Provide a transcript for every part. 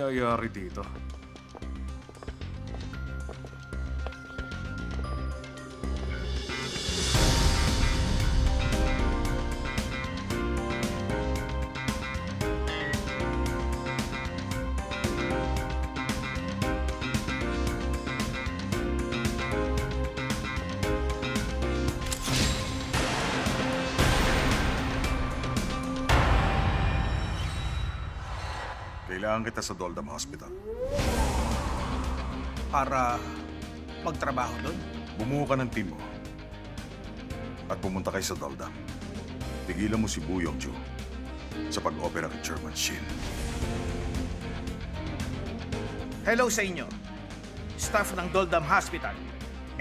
nangyayari dito? Kailangan kita sa Doldam Hospital. Para magtrabaho doon. Bumuo ka ng team mo. At pumunta kayo sa Doldam. Tigilan mo si Bu Yongju sa pag-opera kay Chairman Shin. Hello sa inyo, staff ng Doldam Hospital.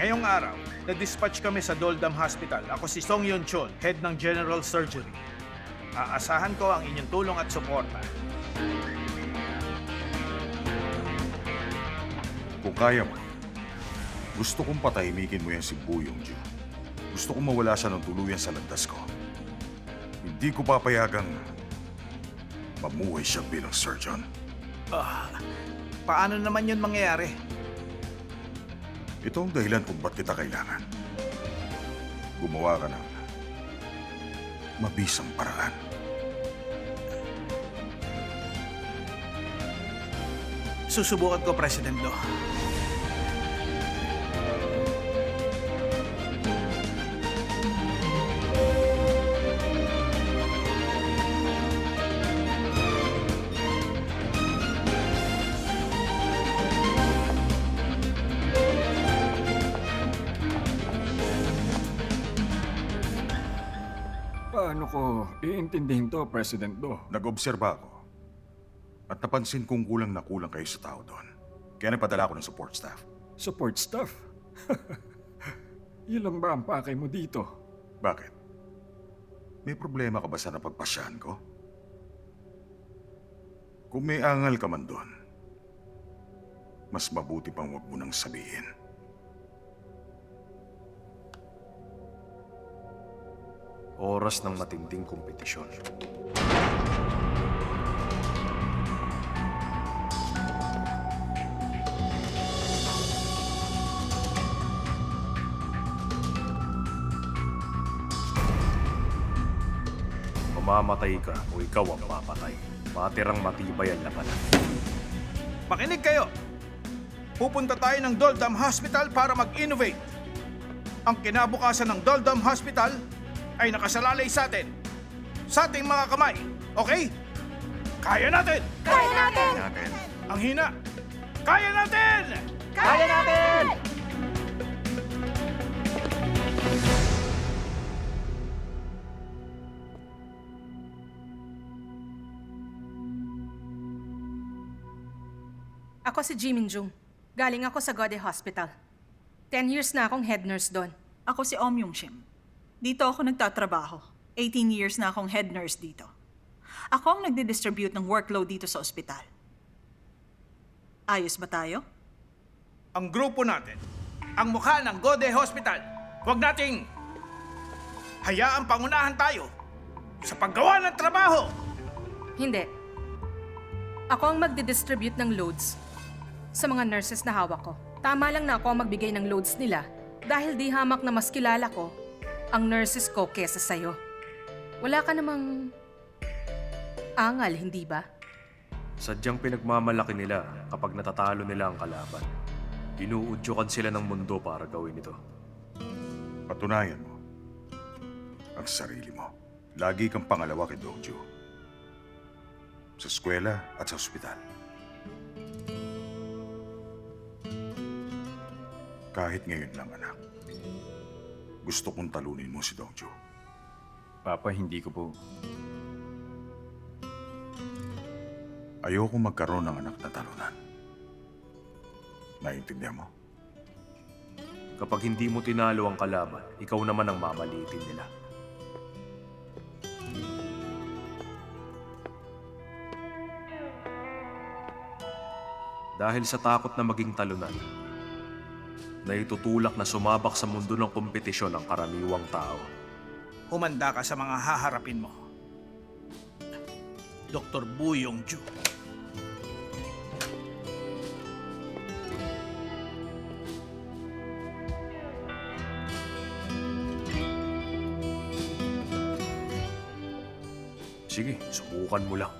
Ngayong araw, na-dispatch kami sa Doldam Hospital. Ako si Song Yun Chol, head ng General Surgery. Aasahan ko ang inyong tulong at suporta. Kung kaya mo, gusto kong patahimikin mo yan si Bu Yongju. Gusto kong mawala siya ng tuluyan sa landas ko. Hindi ko papayagang mamuhay siya bilang surgeon. Paano naman yun mangyayari? Ito ang dahilan kung ba't kita kailangan. Gumawa ka ng mabisang paraan. Susubukan ko, President Do. Paano ko iintindihin to, President Do? Nag-obserba ako at napansin kong kulang na kulang kayo sa tao doon. Kaya napadala ko ng support staff. Support staff? Yun lang ba ang pakay mo dito? Bakit? May problema ka ba sa napagpasyahan ko? Kung may angal ka man doon, mas mabuti pang huwag mo nang sabihin. Oras ng matinding kompetisyon. Mamamatay ka o ikaw ang mapatay. Matirang matibay ang labanan. Makinig kayo! Pupunta tayo ng Doldam Hospital para mag-innovate. Ang kinabukasan ng Doldam Hospital ay nakasalalay sa atin. Sa ating mga kamay. Okay? Kaya natin! Kaya natin! Ang hina! Kaya natin! Kaya natin! Ako si Jimin Jung. Galing ako sa Gode Hospital. 10 years na akong head nurse doon. Ako si Om Yung Shim. Dito ako nagtatrabaho. 18 years na akong head nurse dito. Ako ang nagdi-distribute ng workload dito sa ospital. Ayos ba tayo? Ang grupo natin, ang mukha ng Gode Hospital. Huwag nating hayaan pangunahan tayo sa paggawa ng trabaho. Hindi. Ako ang magdi-distribute ng loads sa mga nurses na hawak ko. Tama lang na ako ang magbigay ng loads nila dahil di hamak na mas kilala ko ang nurses ko kesa sa'yo. Wala ka namang angal, hindi ba? Sadyang pinagmamalaki nila kapag natatalo nila ang kalaban. Inuudyokan sila ng mundo para gawin ito. Patunayan mo ang sarili mo. Lagi kang pangalawa kay Dongju. Sa eskwela at sa ospital. Kahit ngayon lang, anak. Gusto kong talunin mo si Dongju. Papa, hindi ko po. Ayoko magkaroon ng anak na talunan. Naiintindihan mo? Kapag hindi mo tinalo ang kalaban, ikaw naman ang mamaliitin nila. Dahil sa takot na maging talunan, naitutulak na sumabak sa mundo ng kompetisyon ang karaniwang tao. Humanda ka sa mga haharapin mo. Dr. Bu Yongju. Sige, subukan mo lang.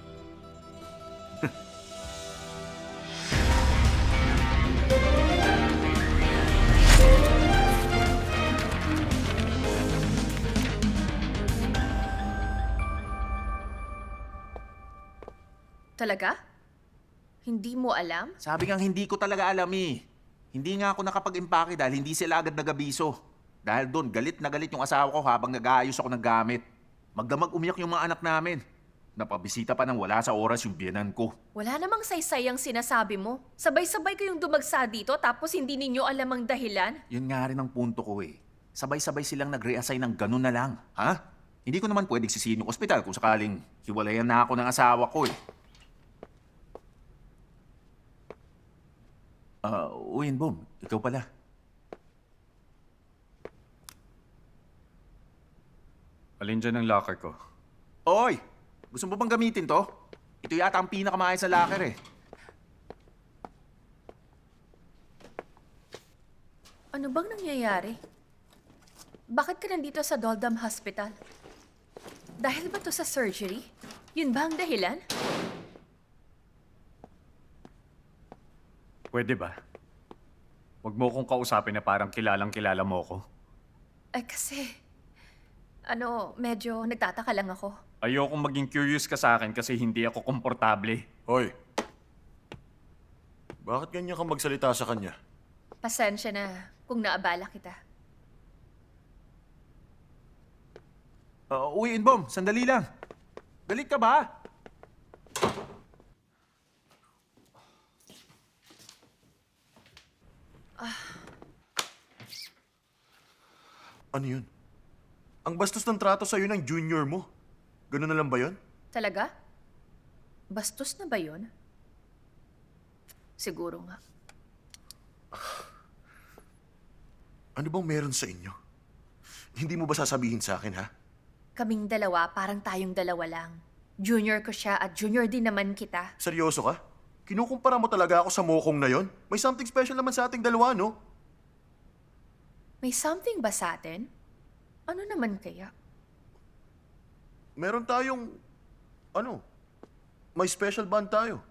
Talaga? Hindi mo alam? Sabi nga hindi ko talaga alam eh. Hindi nga ako nakapag-impake dahil hindi sila agad nagabiso. Dahil doon, galit na galit yung asawa ko habang nag-aayos ako ng gamit. Magdamag umiyak yung mga anak namin. Napabisita pa nang wala sa oras yung biyenan ko. Wala namang saysay ang sinasabi mo. Sabay-sabay kayong dumagsa dito tapos hindi ninyo alam ang dahilan. Yun nga rin ang punto ko eh. Sabay-sabay silang nag-reassign ng ganun na lang. Ha? Hindi ko naman pwedeng sisihin yung ospital kung sakaling hiwalayan na ako ng asawa ko eh. Uwin, Boom. Ikaw pala. Alin dyan ang locker ko? Oy! Gusto mo bang gamitin to? Ito yata ang pinakamaayos na locker eh. Ano bang nangyayari? Bakit ka nandito sa Doldam Hospital? Dahil ba to sa surgery? Yun ba ang dahilan? Pwede ba? Huwag mo kong kausapin na parang kilalang-kilala mo ko. Ay kasi, medyo nagtataka lang ako. Ayokong maging curious ka sa akin kasi hindi ako komportable. Hoy, bakit ganyan ka magsalita sa kanya? Pasensya na kung naabala kita. Uwin, Boom. Sandali lang. Galit ka ba? Ano yun? Ang bastos ng trato sa'yo ng junior mo. Ganun na lang ba yun? Talaga? Bastos na ba yun? Siguro nga. Ano bang meron sa inyo? Hindi mo ba sasabihin sa akin, ha? Kaming dalawa, parang tayong dalawa lang. Junior ko siya at junior din naman kita. Seryoso ka? Kinukumpara mo talaga ako sa mokong na yon? May something special naman sa ating dalawa, no? May something ba sa atin? Ano naman kaya? Meron tayong... May special bond tayo.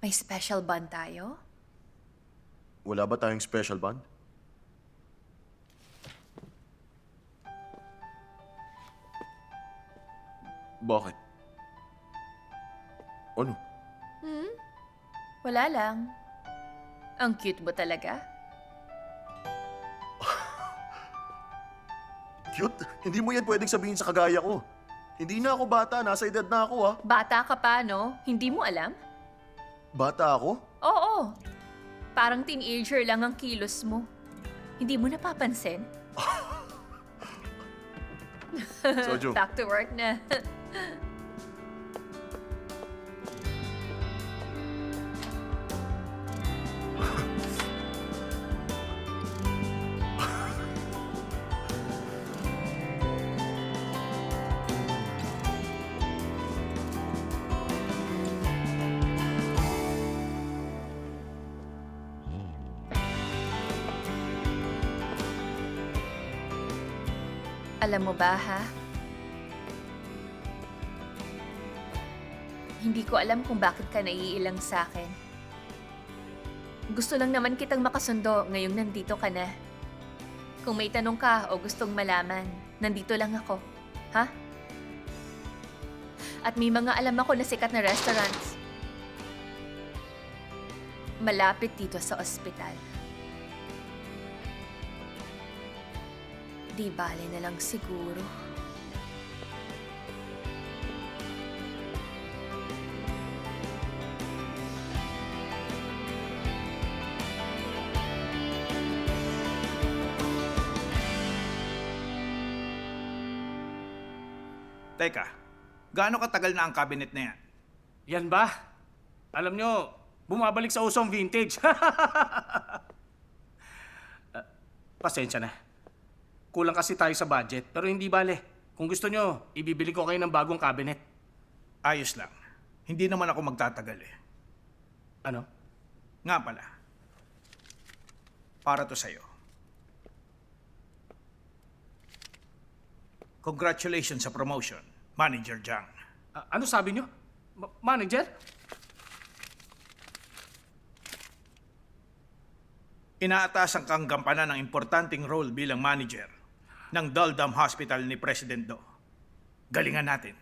May special bond tayo? Wala ba tayong special bond? Bakit? Ano? Wala lang. Ang cute mo talaga. Cute? Hindi mo yan pwedeng sabihin sa kagaya ko. Hindi na ako bata, nasa edad na ako, ha? Bata ka pa, no? Hindi mo alam? Bata ako? Oo. Parang teenager lang ang kilos mo. Hindi mo napapansin? Sojo. Back to work na. Alam mo ba, ha? Hindi ko alam kung bakit ka naiilang sa akin. Gusto lang naman kitang makasundo ngayong nandito ka na. Kung may tanong ka o gustong malaman, nandito lang ako. Ha? At may mga alam ako na sikat na restaurants. Malapit dito sa ospital. Di bale na lang siguro. Teka, gaano katagal na ang cabinet na yan? Yan ba? Alam nyo, bumabalik sa usong vintage. Pasensya na. Kulang kasi tayo sa budget, pero hindi bale. Kung gusto nyo, ibibili ko kayo ng bagong cabinet. Ayos lang. Hindi naman ako magtatagal eh. Ano? Nga pala. Para to sa'yo. Congratulations sa promotion, Manager Jiang. Ano sabi nyo? Manager? Inaatasan kang gampanan ng importanteng role bilang manager ng Doldam Hospital ni President Do. Galingan natin.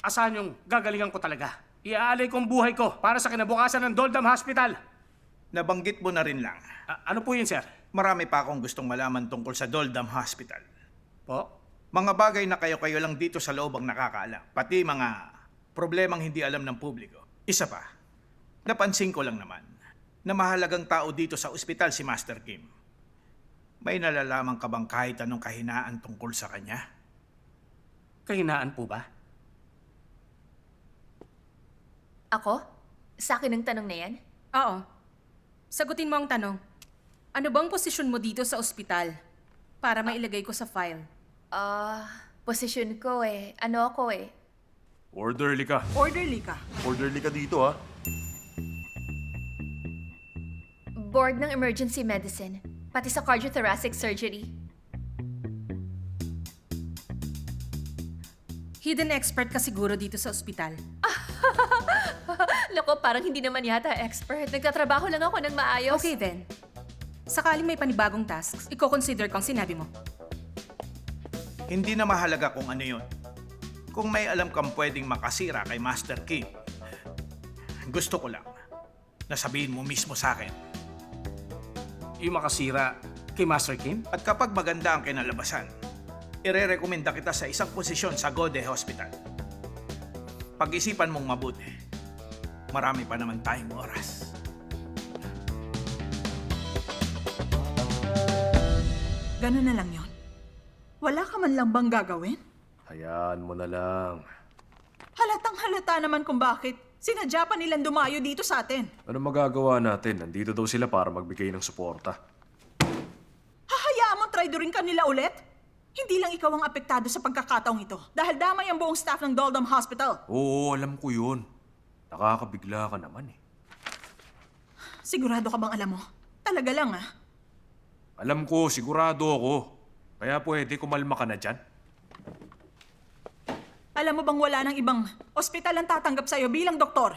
Asahan yung gagalingan ko talaga? Iaalay kong buhay ko para sa kinabukasan ng Doldam Hospital. Nabanggit mo na rin lang. Ano po yun, sir? Marami pa akong gustong malaman tungkol sa Doldam Hospital. Po? Mga bagay na kayo-kayo lang dito sa loob ang nakakaalam. Pati mga problemang hindi alam ng publiko. Isa pa, napansin ko lang naman na mahalagang tao dito sa ospital si Master Kim. May nalalaman ka bang kahit anong kahinaan tungkol sa kanya? Kahinaan po ba? Ako? Sa akin ang tanong na yan? Oo. Sagutin mo ang tanong. Ano bang posisyon mo dito sa ospital? Para mailagay ko sa file. Posisyon ko ano ako Orderly ka. Orderly ka. Orderly ka dito, ha? Board ng Emergency Medicine. Pati sa cardiothoracic surgery. Hidden expert ka siguro dito sa ospital. Loko, parang hindi naman yata expert. Nagtatrabaho lang ako ng maayos. Okay then. Sakaling may panibagong tasks, i-consider ko ang sinabi mo. Hindi na mahalaga kung ano yun. Kung may alam kang pwedeng makasira kay Master Kim, gusto ko lang na sabihin mo mismo sa akin. Yung makasira kay Master Kim? At kapag maganda ang kinalabasan, ire-rekomenda kita sa isang posisyon sa Gode Hospital. Pag-isipan mong mabuti. Marami pa naman tayong oras. Ganun na lang yon. Wala ka man lang bang gagawin? Hayaan mo na lang. Halatang halata naman kung bakit. Sinadya pa nilang dumayo dito sa atin. Ano magagawa natin? Nandito daw sila para magbigay ng suporta. Hahayaan mo traidorin ka nila ulit? Hindi lang ikaw ang apektado sa pagkakataong ito. Dahil damay ang buong staff ng Doldam Hospital. Oo, alam ko yun. Nakakabigla ka naman eh. Sigurado ka bang alam mo? Talaga lang Alam ko, sigurado ako. Kaya pwede kumalma ka na dyan. Alam mo bang wala nang ibang ospital ang tatanggap sa'yo bilang doktor?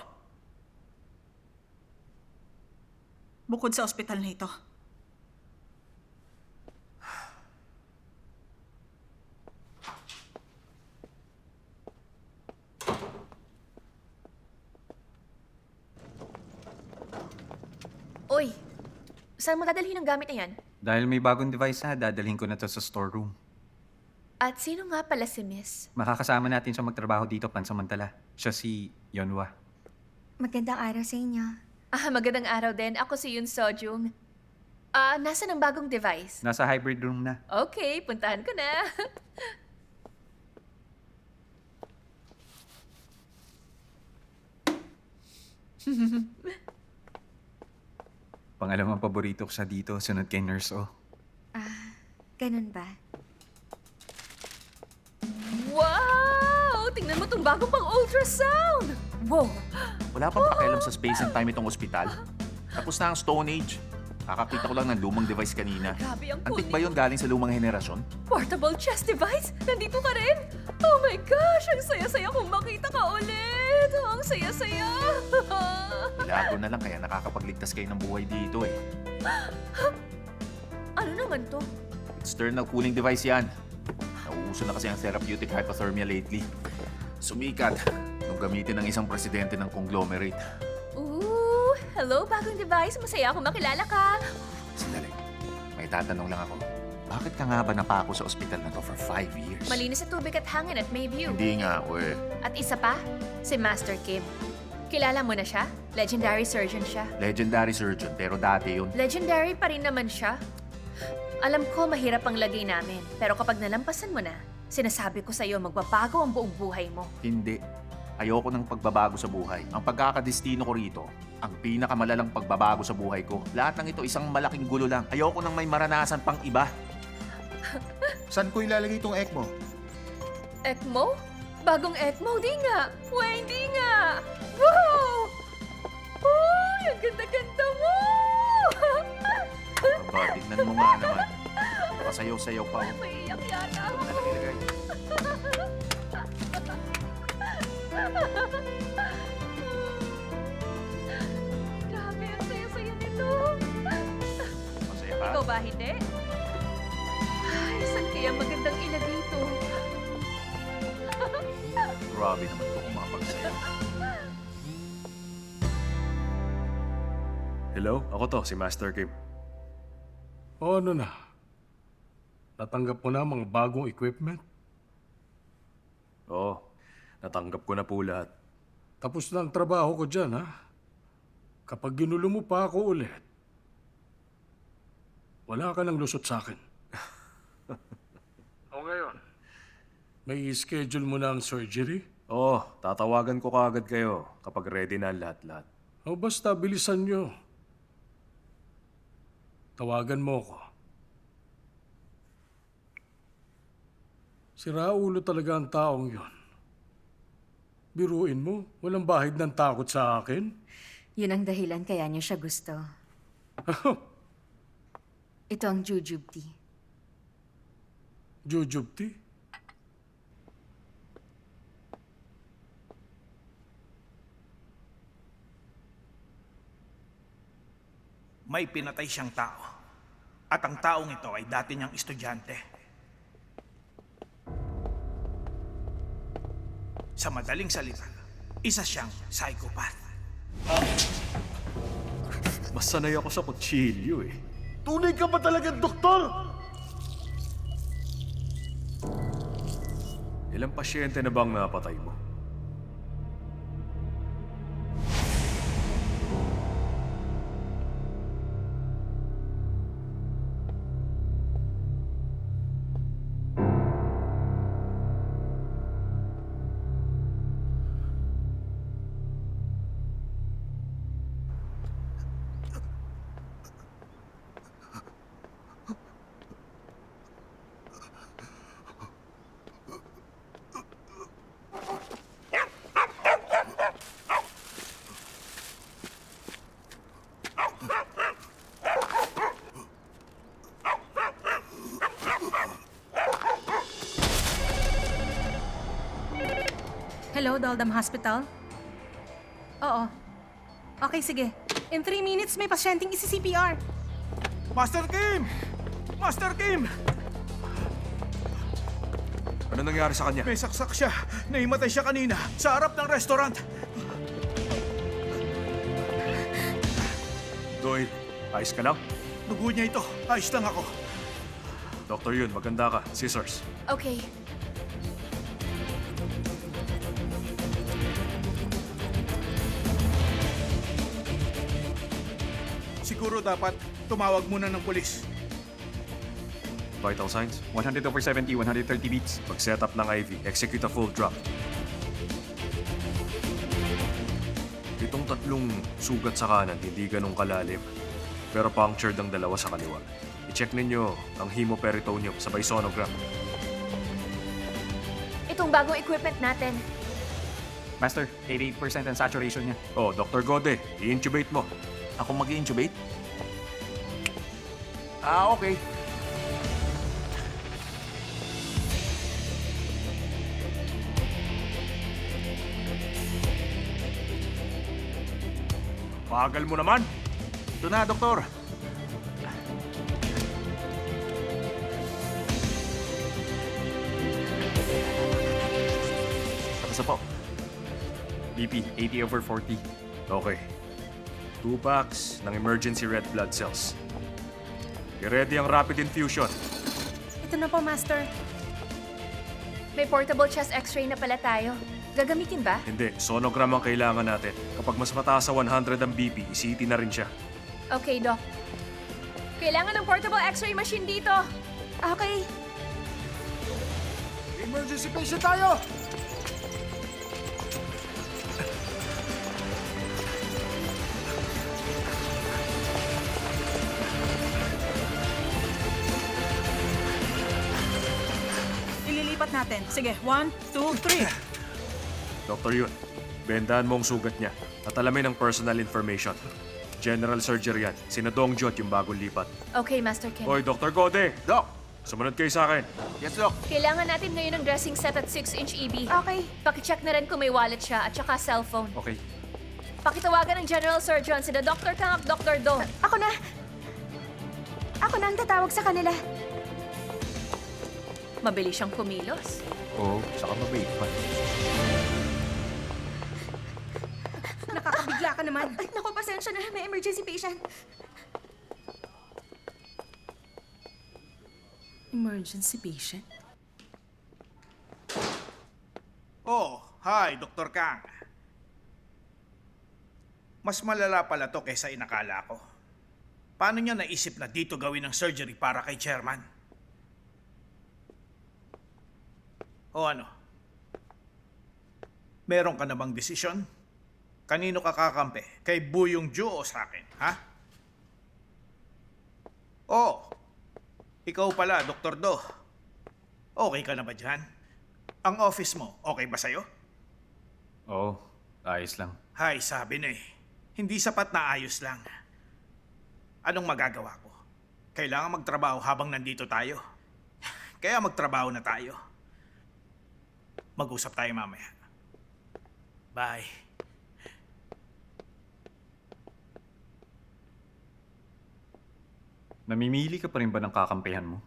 Bukod sa ospital na ito. Uy, saan mo dadalhin ang gamit na yan? Dahil may bagong device na, dadalhin ko na to sa storeroom. At sino nga pala si Miss? Makakasama natin siya magtrabaho dito pansamantala. Siya si Yonwa. Magandang araw sa inyo. Magandang araw din. Ako si Yun Sojung. Nasaan ang bagong device? Nasa hybrid room na. Okay, puntahan ko na. Pangalawang paborito ko siya dito, sunod kay Nurse O. Ganun ba? Wow! Tingnan mo tong bagong pang ultrasound! Wow! Wala pang pakialam sa space and time itong ospital. Tapos na ang Stone Age. Kakakita ko lang ng lumang device kanina. Grabe ang cool Antik ba yun galing sa lumang henerasyon? Portable chest device? Nandito ka rin? Oh my gosh! Ang saya-saya kong makita ka ulit! Ang saya-saya! Ilago na lang kaya nakakapagligtas kayo ng buhay dito eh. Ano naman to? External cooling device yan. Nauuso na kasi ang therapeutic hypothermia lately. Sumikat nung gamitin ng isang presidente ng conglomerate. Ooh! Hello, bagong device. Masaya akong makilala ka. Sandali, may tatanong lang ako. Bakit ka nga ba napako sa ospital na to for 5 years? Malinis sa tubig at hangin at may view. Hindi nga, we. At isa pa, si Master Kim. Kilala mo na siya? Legendary surgeon siya. Legendary surgeon, pero dati yun. Legendary pa rin naman siya. Alam ko mahirap ang lagay namin, pero kapag nalampasan mo na, sinasabi ko sa'yo magbabago ang buong buhay mo. Hindi. Ayoko ng pagbabago sa buhay. Ang pagkakadestino ko rito, ang pinakamalalang pagbabago sa buhay ko. Lahat ng ito isang malaking gulo lang. Ayoko nang may maranasan pang iba. Saan ko ilalagay itong ECMO? ECMO? Bagong ECMO? Di nga! Weh, hindi nga! Wow! Uy, ang ganda-ganda mo! Aba, tignan mo nga naman. Baka Sasayaw-sayaw pa. Oh. Maiiyak yata ako. Ano nilagay? Grabe, ang saya-saya nito. Masaya pa? Ikaw ba, hindi? Ay, saan kaya magandang ilagay ito? Grabe naman ito kung mapagsayaw. Hello? Ako to, si Master Kim. O ano na? Natanggap mo na mga bagong equipment? Oo, natanggap ko na po lahat. Tapos na ang trabaho ko dyan, ha? Kapag ginulo mo pa ako ulit, wala ka nang lusot sa akin. O ngayon, may schedule mo na ang surgery? Oo, tatawagan ko kaagad kayo kapag ready na ang lahat-lahat. O basta bilisan nyo. Tawagan mo ko. Siraulo talaga ang taong yon. Biruin mo, walang bahid ng takot sa akin. Yun ang dahilan kaya niyo siya gusto. Ito ang jujubti. Jujubti? May pinatay siyang tao. At ang taong ito ay dati niyang estudyante. Sa madaling salita, isa siyang psychopath. Mas sanay ako sa kutsilyo eh. Tunay ka ba talaga, doktor? Ilang pasyente na bang napatay mo? Hello, Doldam Hospital? Oo. Okay, sige. In 3 minutes, may pasyenteng isi-CPR. Master Kim! Master Kim! Ano nangyari sa kanya? May saksak siya. Naimatay siya kanina sa harap ng restaurant. Doyle, ayos ka lang? Dugo niya ito. Ayos lang ako. Dr. Yun, maganda ka. Scissors. Okay. Siguro dapat tumawag muna ng pulis. Vital signs? 100 over 70, 130 beats. Mag-set up ng IV. Execute a full drop. Itong tatlong sugat sa kanan, hindi ganong kalalim. Pero punctured ang dalawa sa kaliwa. I-check ninyo ang hemoperitoneum sabay sonogram. Itong bagong equipment natin. Master, 88% ang saturation niya. Oh, Dr. Gode, i-intubate mo. Ako mag-intubate? Ah, okay. Bagal mo naman. Ito na, doktor. Tapos po. BP, 80 over 40. Okay. 2 packs ng emergency red blood cells. I-ready ang rapid infusion. Ito na po, Master. May portable chest x-ray na pala tayo. Gagamitin ba? Hindi, sonogram ang kailangan natin. Kapag mas mataas sa 100 ang BP, i-CT na rin siya. Okay, Doc. Kailangan ng portable x-ray machine dito. Okay. Emergency patient tayo! Ililipat natin. Sige, 1, 2, 3. Dr. Yun, bendahan mo ang sugat niya at alamin ang personal information. General surgery yan. Sina Dong Jot yung bagong lipat. Okay, Master Kim. Hoy, Dr. Gode! Doc, Sumunod kayo sa akin. Yes, Doc. Kailangan natin ngayon ng dressing set at 6-inch EB. Okay. Pakicheck na rin kung may wallet siya at saka cellphone. Okay. Pakitawagan ng General Surgeon, sina Dr. Kang at Dr. Do. Ako na. Ako na ang tatawag sa kanila. Mabilis siyang kumilos. Oo, saka mabait pa. Nakakabigla ka naman. Ay, naku, pasensya na. May emergency patient. Emergency patient? Oh, hi, Dr. Kang. Mas malala pala to kaysa inakala ko. Paano niya naisip na dito gawin ang surgery para kay Chairman? O ano? Meron ka na bang desisyon? Kanino ka kakampi? Kay Buyong Ju o sa akin, ha? Oh, ikaw pala, Dr. Do. Okay ka na ba dyan? Ang office mo, okay ba sa'yo? Oo, ayos lang. Hay, sabi na eh. Hindi sapat na ayos lang. Anong magagawa ko? Kailangan magtrabaho habang nandito tayo. Kaya magtrabaho na tayo. Mag-usap tayo mamaya. Bye. Namimili ka pa rin ba ng kakampihan mo?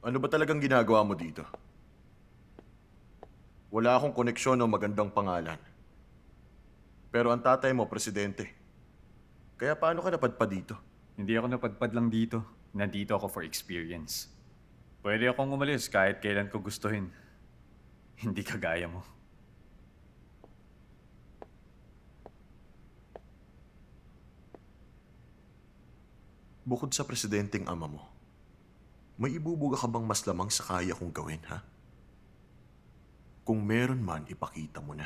Ano ba talagang ginagawa mo dito? Wala akong koneksyon o magandang pangalan. Pero ang tatay mo, presidente. Kaya paano ka napadpad dito? Hindi ako napadpad lang dito. Nandito ako for experience. Pwede akong umalis kahit kailan ko gustuhin. Hindi kagaya mo. Bukod sa presidenteng ama mo, may ibubuga ka bang mas lamang sa kaya kong gawin, ha? Kung meron man, ipakita mo na.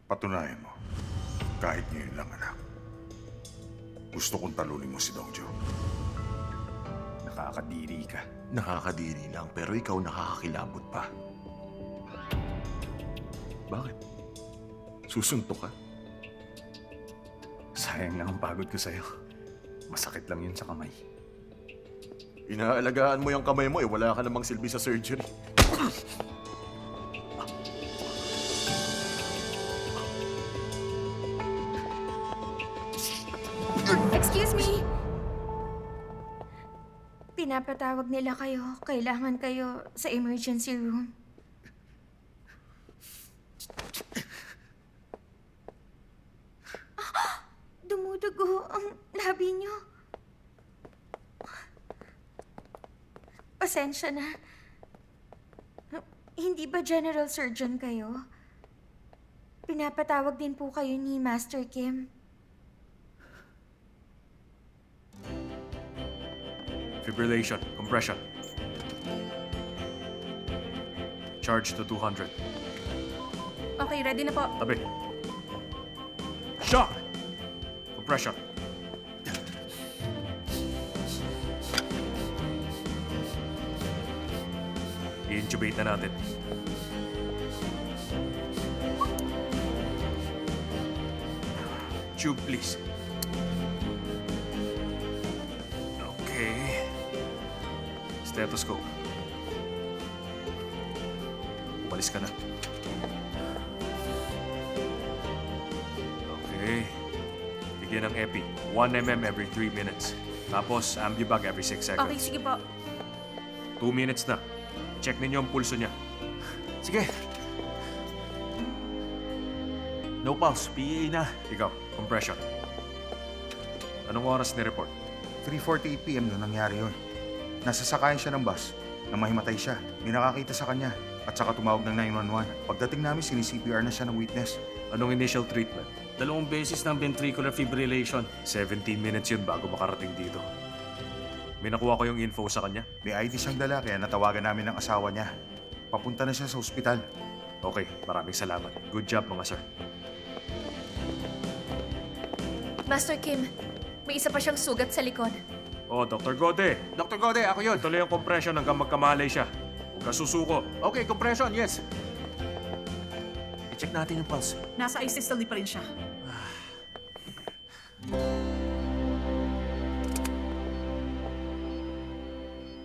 Patunayan mo. Kahit ngayon lang, anak. Gusto kong talunin mo si Dongjo. Nakakadiri ka. Nakakadiri lang, pero ikaw nakakakilabot pa. Bakit? Susuntok ka? Sayang lang ang pagod ko sa'yo. Masakit lang yun sa kamay. Inaalagaan mo yung kamay mo wala ka namang silbi sa surgery. Excuse me! Pinapatawag nila kayo. Kailangan kayo sa emergency room. Dumudugo ang labi niyo. Pasensya na. Hindi ba general surgeon kayo? Pinapatawag din po kayo ni Master Kim. Fibrillation, compression. Charge to 200. Okay, ready na po. Tabi. Shock! Compression. I-intubate na natin. Tube, please. Okay. Stethoscope. Umalis ka na. Okay. Bigyan ng epi. 1 mm every 3 minutes. Tapos, ambibag every 6 seconds. Okay, sige po. 2 minutes na. Check ninyo ang pulso niya. Sige. No pulse. PA na. Ikaw, compression. Anong oras ni-report? 3:48 p.m. nung nangyari yun. Nasasakayan siya ng bus na mahimatay siya. May nakakita sa kanya at saka tumawag ng 911. Pagdating namin, sini-CPR na siya ng witness. Anong initial treatment? 2 beses ng ventricular fibrillation. 17 minutes yun bago makarating dito. May nakuha ko yung info sa kanya. May ID siyang dala kaya natawagan namin ng asawa niya. Papunta na siya sa ospital. Okay, maraming salamat. Good job, mga sir. Master Kim, may isa pa siyang sugat sa likod. Oh, Dr. Gode. Dr. Gode, ako yun. Tuloy ang compression hanggang magkamalay siya. Huwag ka susuko. Okay, compression, yes. I-check natin yung pulse. Nasa isystole pa rin siya.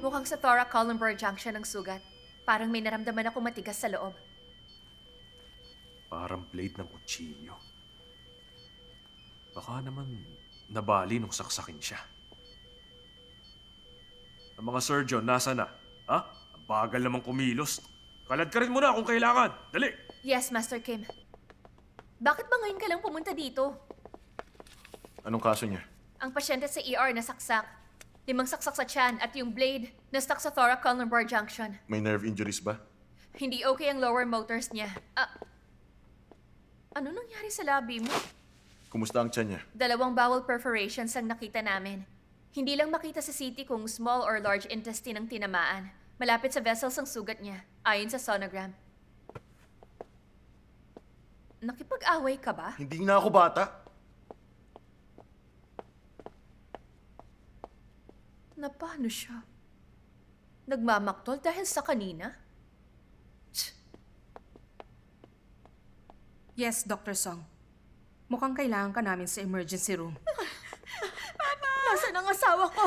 Mukhang sa thoracolumbar junction ang sugat. Parang may naramdaman ako matigas sa loob. Parang blade ng kutsilyo. Baka naman nabali nung saksakin siya. Ang mga surgeon, nasa na? Ha? Ang bagal namang kumilos. Kalad ka rin muna kung kailangan. Dali! Yes, Master Kim. Bakit ba ngayon ka lang pumunta dito? Anong kaso niya? Ang pasyente sa ER nasaksak. 5 saksak sa tiyan at yung blade na stuck sa thoracolumbar junction. May nerve injuries ba? Hindi okay ang lower motors niya. Ano nangyari sa labi mo? Kumusta ang tiyan niya? 2 bowel perforations ang nakita namin. Hindi lang makita sa CT kung small or large intestine ang tinamaan. Malapit sa vessels ang sugat niya, ayon sa sonogram. Nakipag-away ka ba? Hindi na ako bata. Na paano siya? Nagmamaktol dahil sa kanina? Yes, Dr. Song. Mukhang kailangan ka namin sa emergency room. Nasaan ang asawa ko?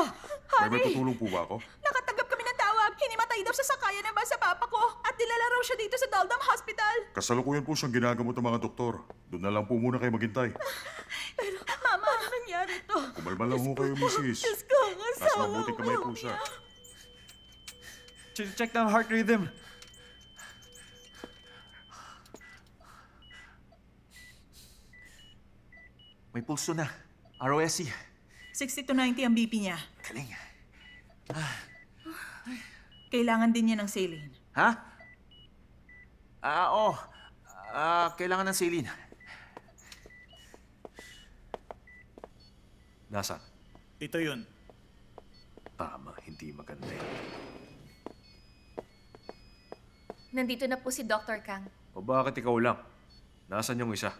May tutulong po ba ako? Nakatanggap kami ng tawag. Hinimatay daw sa sakayan ng bus sa papa ko. At dinala raw siya dito sa Daldam Hospital. Kasalukuyan po siyang ginagamot ng mga doktor. Doon na lang po muna kayo maghintay. Mama, ano nangyari to? Kumalma lang ho kayo, misis. Diyos ko, ang Nasa asawa mabuting kamay po siya. Check na ang heart rhythm. May pulso na. ROSC. 60 to 90 ang BP niya. Galing. Kailangan din niya ng saline. Ha? Oo. Kailangan ng saline. Nasaan? Ito yun. Tama, hindi maganda yun. Nandito na po si Dr. Kang. O bakit ikaw lang? Nasaan yung isa?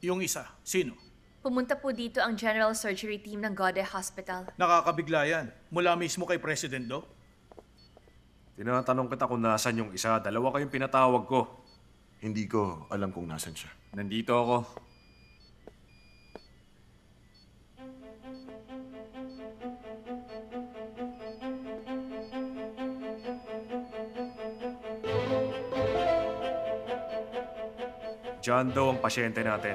Yung isa, sino? Pumunta po dito ang General Surgery Team ng Gode Hospital. Nakakabigla yan. Mula mismo kay President Do. Tinatanong kita kung nasaan yung isa. 2 kayong pinatawag ko. Hindi ko alam kung nasan siya. Nandito ako. John Doe ang pasyente natin.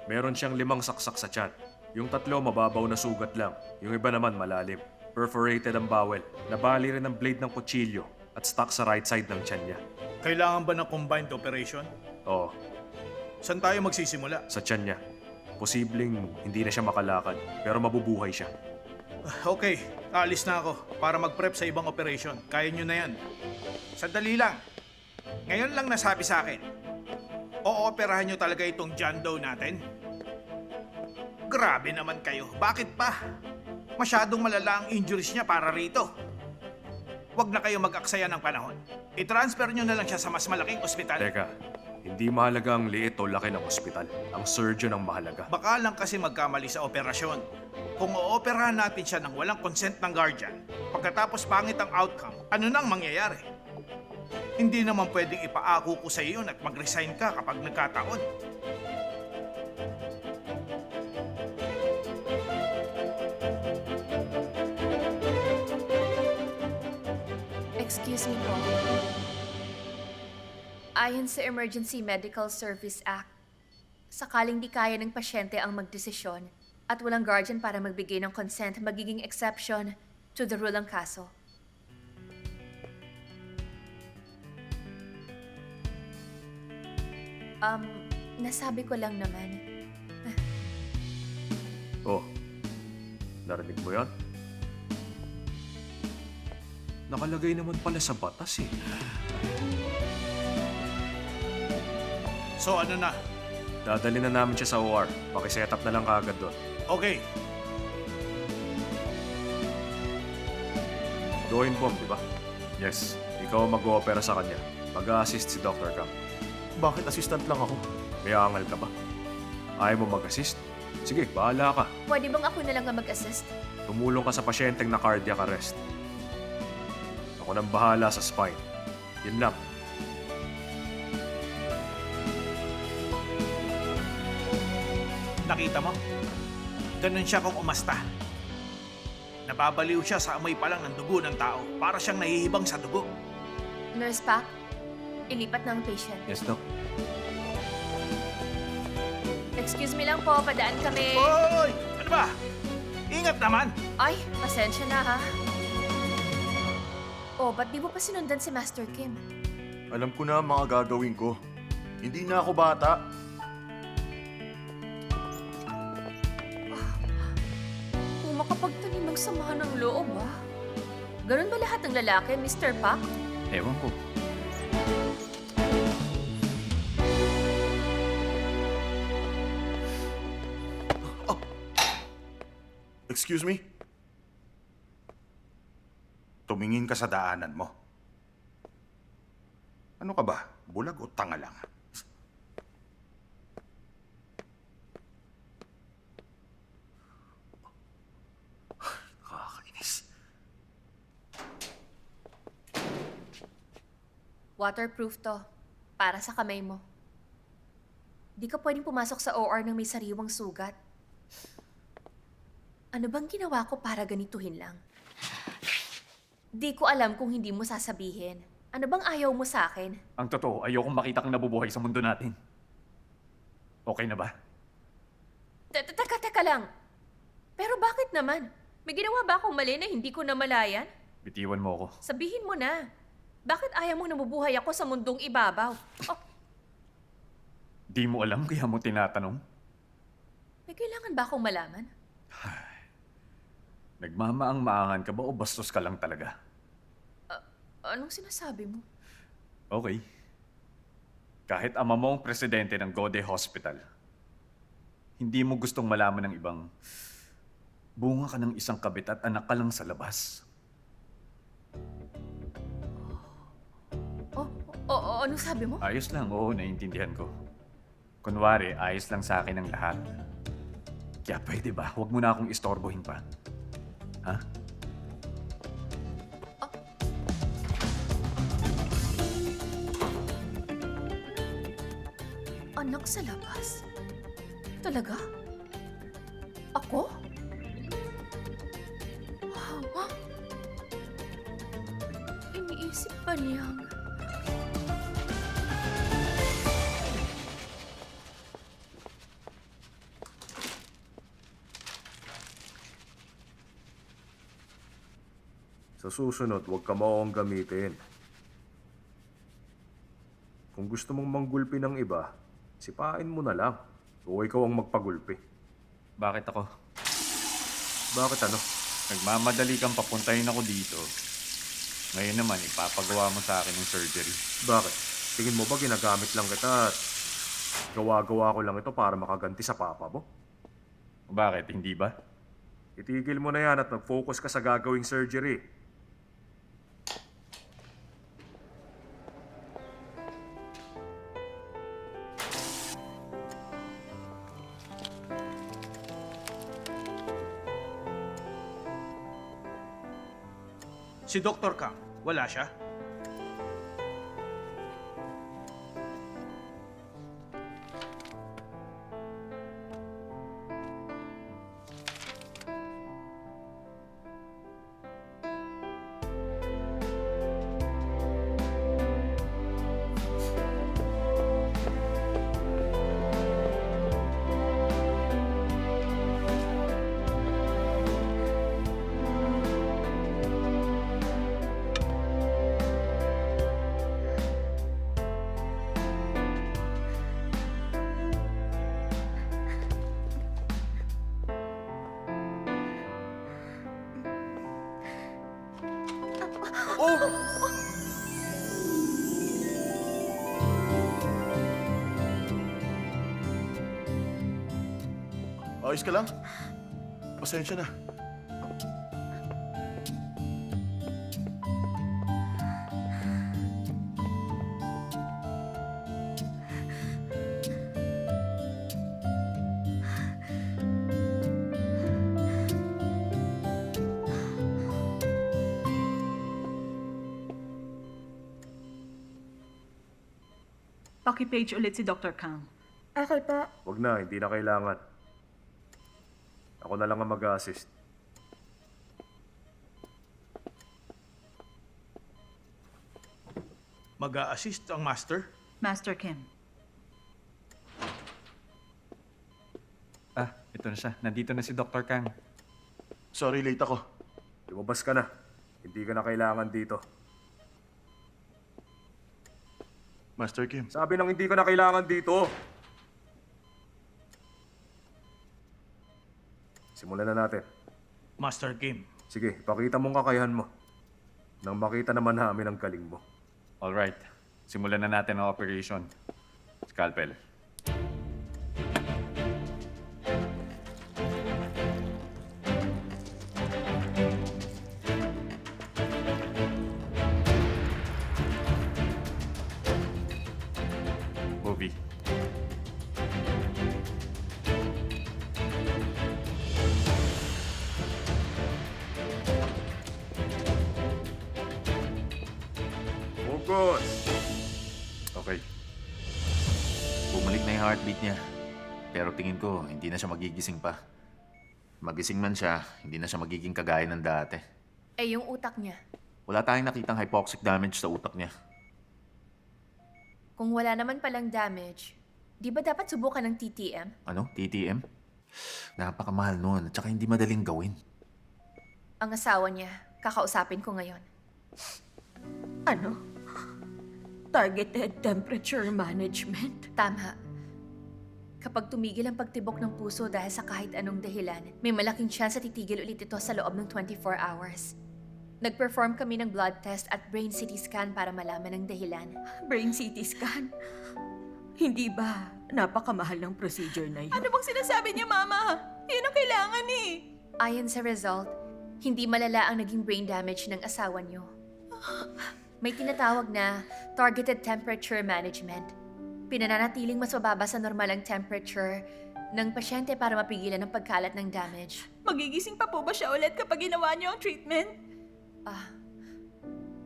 Meron siyang 5 saksak sa tiyan. Yung 3 mababaw na sugat lang. Yung iba naman malalim. Perforated ang bowel. Nabali rin ang blade ng kutsilyo at stuck sa right side ng tiyan niya. Kailangan ba ng combined operation? Oo, Saan tayo magsisimula? sa tiyan niya. Posibleng hindi na siya makalakad, pero mabubuhay siya. Okay, alis na ako para mag-prep sa ibang operation. Kaya nyo na yan. Sandali lang. Ngayon lang nasabi sa akin, ooperahan nyo talaga itong John Doe natin? Grabe naman kayo. Bakit pa? Masyadong malala ang injuries niya para rito. Huwag na kayo mag-aksaya ng panahon. I-transfer nyo na lang siya sa mas malaking ospital. Teka, hindi mahalaga ang liit o laki ng ospital. Ang surgeon ang mahalaga. Baka lang kasi magkamali sa operasyon. Kung ooperahan natin siya ng walang consent ng guardian, pagkatapos pangit ang outcome, ano nang mangyayari? Hindi naman pwedeng ipaako ko sa iyo at mag-resign ka kapag nagkataon. Excuse me po. Ayon sa Emergency Medical Service Act, sakaling di kaya ng pasyente ang magdesisyon at walang guardian para magbigay ng consent, magiging exception to the rule ang kaso. Nasabi ko lang naman. Oh, narinig mo yan? Nakalagay naman pala sa batas eh. So ano na? Dadali na namin siya sa OR. Pakiset up na lang kaagad doon. Okay, Doin Bomb, di ba? Yes, ikaw ang mag-oopera sa kanya. Mag-a-assist si Dr. Kang. Bakit assistant lang ako? May angal ka ba? Ayaw mo mag-assist? Sige, bahala ka. Pwede bang ako na lang ang mag-assist? Tumulong ka sa pasyenteng na cardiac arrest. Ako nang bahala sa spine. Yun lang. nakita mo? Ganun siya kung umasta. nababaliw siya sa amoy pa lang ng dugo ng tao. Para siyang nahihibang sa dugo. Nurse Pak, ilipat na ang patient. Yes, Doc. Excuse me lang po, padaan kami. Hoy! Ano ba? Ingat naman! Ay, pasensya na ha. Oh, ba't di mo pa sinundan si Master Kim? Alam ko na ang mga gagawin ko. Hindi na ako bata. Kung makapagtanim ng sama ng loob, ha? Ganun ba lahat ng lalaki, Mr. Pak? Ewan ko. Excuse me? Tumingin ka sa daanan mo. Ano ka ba? Bulag o tanga lang? Nakakainis. Waterproof to. Para sa kamay mo. Di ka pwedeng pumasok sa OR ng may sariwang sugat. Ano bang ginawa ko para ganituhin lang? Di ko alam kung hindi mo sasabihin. Ano bang ayaw mo sa akin? Ang totoo, ayokong makita kang nabubuhay sa mundo natin. Okay na ba? Teka lang. Pero bakit naman? May ginawa ba akong mali na hindi ko namalayan? Bitiwan mo ako. Sabihin mo na. Bakit ayaw mo nabubuhay ako sa mundong ibabaw? Oh, Di mo alam kaya mo tinatanong? may kailangan ba akong malaman? Nagmamaang-maangan ka ba o bastos ka lang talaga? Anong sinasabi mo? Okay. Kahit ama mo ang presidente ng Gode Hospital, hindi mo gustong malaman ng ibang bunga ka ng isang kabit at anak ka lang sa labas. Anong sabi mo? Ayos lang, oo, naiintindihan ko. Kunwari, ayos lang sa akin ang lahat. Kaya pwede ba, huwag mo na akong istorbohin pa. Ha? Anak sa labas? Talaga? Ako? Ha? Iniisip pa niyang... Sa susunod, huwag ka maong gamitin. Kung gusto mong manggulpi ng iba, sipain mo na lang. O ikaw ang magpagulpi. Bakit ako? Bakit ano? Nagmamadali kang papuntahin ako dito. Ngayon naman, ipapagawa mo sa akin yung surgery. Bakit? Tingin mo ba ginagamit lang kita at gawa-gawa ko lang ito para makaganti sa papa mo? Bakit? Hindi ba? Itigil mo na yan at mag-focus ka sa gagawing surgery. Si Dr. Kang, wala siya? Ayos ka lang? Pasensya na. Paki-page ulit si Dr. Kang. Okay po. Huwag na, hindi na kailangan. Ako na lang ang mag-assist. Mag-a-assist ang master? Master Kim. Ito na siya. Nandito na si Dr. Kang. Sorry, late ako. Lumabas ka na. Hindi ka na kailangan dito. Master Kim. Sabi nang hindi ka na kailangan dito. Simulan na natin. Master Kim. Sige, ipakita mong kakayahan mo. Nang makita naman namin ang galing mo. Alright. Simulan na natin ang operation. Scalpel. Movie. Focus! Okay. Bumalik na yung heartbeat niya. Pero tingin ko, hindi na siya magigising pa. Magising man siya, hindi na siya magiging kagaya ng dati. Eh, yung utak niya. Wala tayong nakitang hypoxic damage sa utak niya. Kung wala naman palang damage, di ba dapat subukan ng TTM? Ano? TTM? Napakamahal nun, at saka hindi madaling gawin. Ang asawa niya, kakausapin ko ngayon. Ano? Targeted temperature management? Tama. Kapag tumigil ang pagtibok ng puso dahil sa kahit anong dahilan, may malaking chance na titigil ulit ito sa loob ng 24 hours. Nag-perform kami ng blood test at brain CT scan para malaman ang dahilan. Brain CT scan? Hindi ba napakamahal ng procedure na yun? Ano bang sinasabi niya, Mama? Yan ang kailangan eh. Ayon sa result, hindi malala ang naging brain damage ng asawa niyo. May tinatawag na targeted temperature management. Pinananatiling mas mababa sa normal ang temperature ng pasyente para mapigilan ang pagkalat ng damage. Magigising pa po ba siya ulit kapag ginawa niyo ang treatment?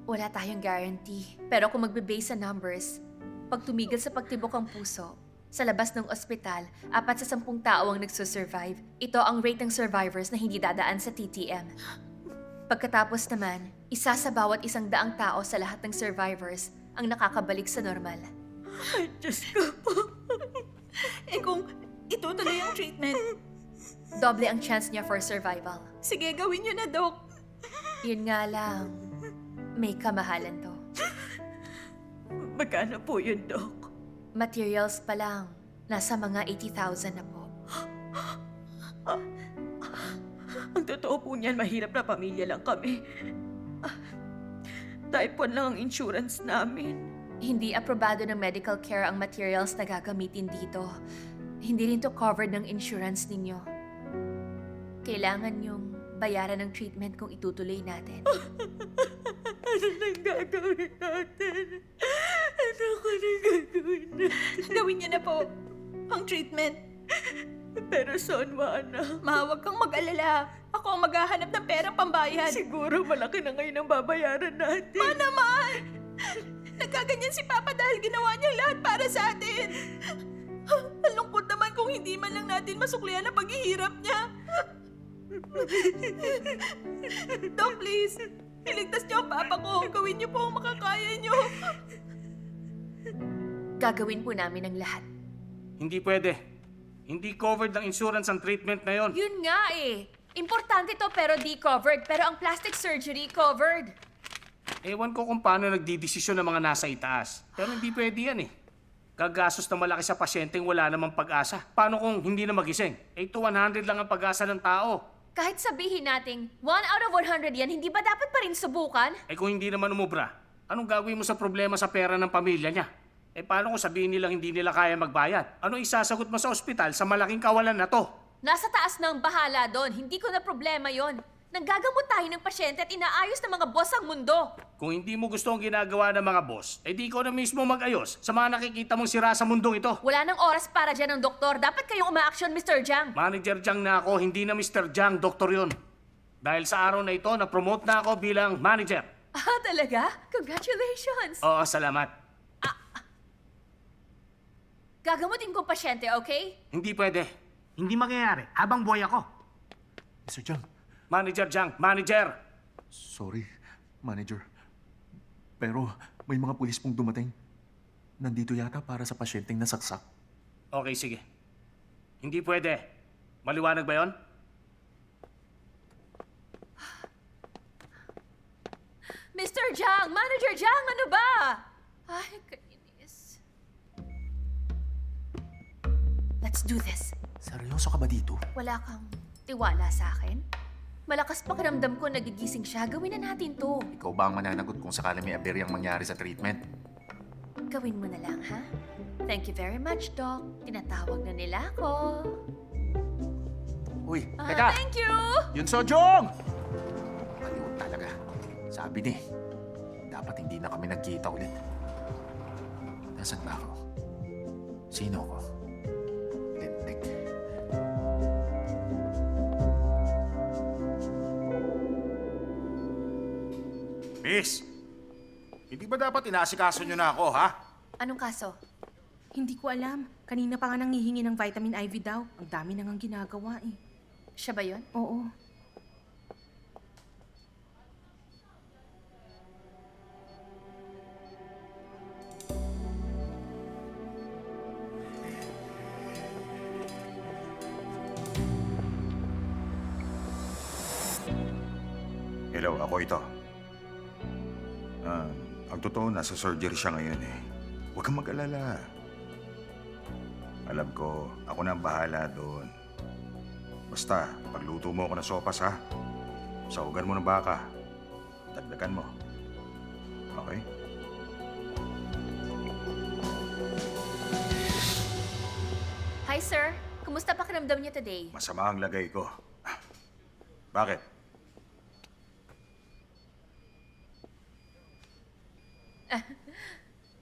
Wala tayong guarantee. Pero kung magbe-base sa numbers, pag tumigil sa pagtibok ang puso, sa labas ng ospital, 4 sa 10 tao ang nagsusurvive. Ito ang rate ng survivors na hindi dadaan sa TTM. Pagkatapos naman, 1 sa bawat 100 tao sa lahat ng survivors ang nakakabalik sa normal. Ay, Diyos ko po. Eh kung itutuloy ang treatment, Doble ang chance niya for survival. sige, gawin niyo na, Doc. Yun nga lang, may kamahalan to. Magkano po yun, Doc? Materials pa lang, nasa mga 80,000 na po. Ang totoo po niyan, mahirap na pamilya lang kami. Type 1 lang ang insurance namin. Hindi aprobado ng medical care ang materials na gagamitin dito. Hindi rin to covered ng insurance ninyo. Kailangan yung bayaran ng treatment kung itutuloy natin. Ano nang gagawin natin? Ano ko nang gagawin natin? Gawin niyo na po ang treatment. Pero Son, Mana, Ma, huwag kang mag-alala. Ako ang maghahanap ng perang pambayad. siguro malaki na ngayon ang babayaran natin. Ma naman! Nagkaganyan si Papa dahil ginawa niyang lahat para sa atin. Ang lungkot naman kung hindi man lang natin masuklian ang paghihirap niya. Doc, please. Iligtas niyo ang Papa ko. Gawin niyo po ang makakaya niyo. Gagawin po namin ang lahat. Hindi pwede. Hindi covered ng insurance ang treatment na yon. Yun nga eh. Importante to pero di covered. Pero ang plastic surgery covered. Ewan ko kung paano nagdidesisyon ng mga nasa itaas. Pero hindi pwede yan eh. Gagastos na malaki sa pasyenteng wala namang pag-asa. Paano kung hindi na magising? 8 to 100 lang ang pag-asa ng tao. Kahit sabihin nating 1 out of 100 yan, hindi ba dapat pa rin subukan? Eh kung hindi naman umubra, anong gagawin mo sa problema sa pera ng pamilya niya? Eh paano kung sabihin nilang hindi nila kaya magbayad? Ano isasagot mo sa ospital sa malaking kawalan na to? Nasa taas na ang bahala doon. Hindi ko na problema yon. Nanggagamot tayo ng pasyente at inaayos ng mga boss ang mundo. Kung hindi mo gusto ang ginagawa ng mga boss, eh di ikaw na mismo mag-ayos sa mga nakikita mong sira sa mundong ito. Wala nang oras para dyan ng doktor. Dapat kayong uma-action, Mr. Jiang. Manager Jiang na ako, hindi na Mr. Jiang, doktor yon. Dahil sa araw na ito, na-promote na ako bilang manager. Ah, talaga? Congratulations! Oo, salamat. Gagamutin ko pasyente, okay? Hindi pwede. Hindi mangyayari habang buhay ako. Mr. Jiang, Manager Jiang, manager! sorry, manager. Pero May mga pulis pong dumating. Nandito yata para sa pasyenteng nasaksak. Okay, sige. Hindi pwede. Maliwanag ba yon? Mr. Jiang! Manager Jiang! Ano ba? Ay, kainis. Let's do this. Seryoso ka ba dito? Wala kang tiwala sa akin? Malakas pakiramdam ko nagigising siya. Gawin na natin to. Ikaw ba ang mananagot kung sakali may aberyang mangyari sa treatment? Gawin mo na lang, ha? Thank you very much, Doc. Tinatawag na nila ako. Uy, teka! Thank you! Yun Sojong! Aliw talaga. Sabi ni, dapat hindi na kami nagkita ulit. Nasaan ba ako? Sino ko? Lintik. Miss! Hindi ba dapat inaasikaso nyo na ako, ha? Anong kaso? Hindi ko alam. Kanina pa nga nanghihingi ng vitamin IV daw. Ang dami na ngang ginagawa eh. Siya ba yun? Oo. Hello, ako ito. Ang totoo, nasa surgery siya ngayon eh. Huwag kang mag-alala. Alam ko, ako na ang bahala doon. Basta, pagluto mo ako ng sopas ha. Sahugan mo ng baka. Dagdagan mo. Okay? Hi, sir. Kumusta pakiramdam niyo today? Masama ang lagay ko. Bakit?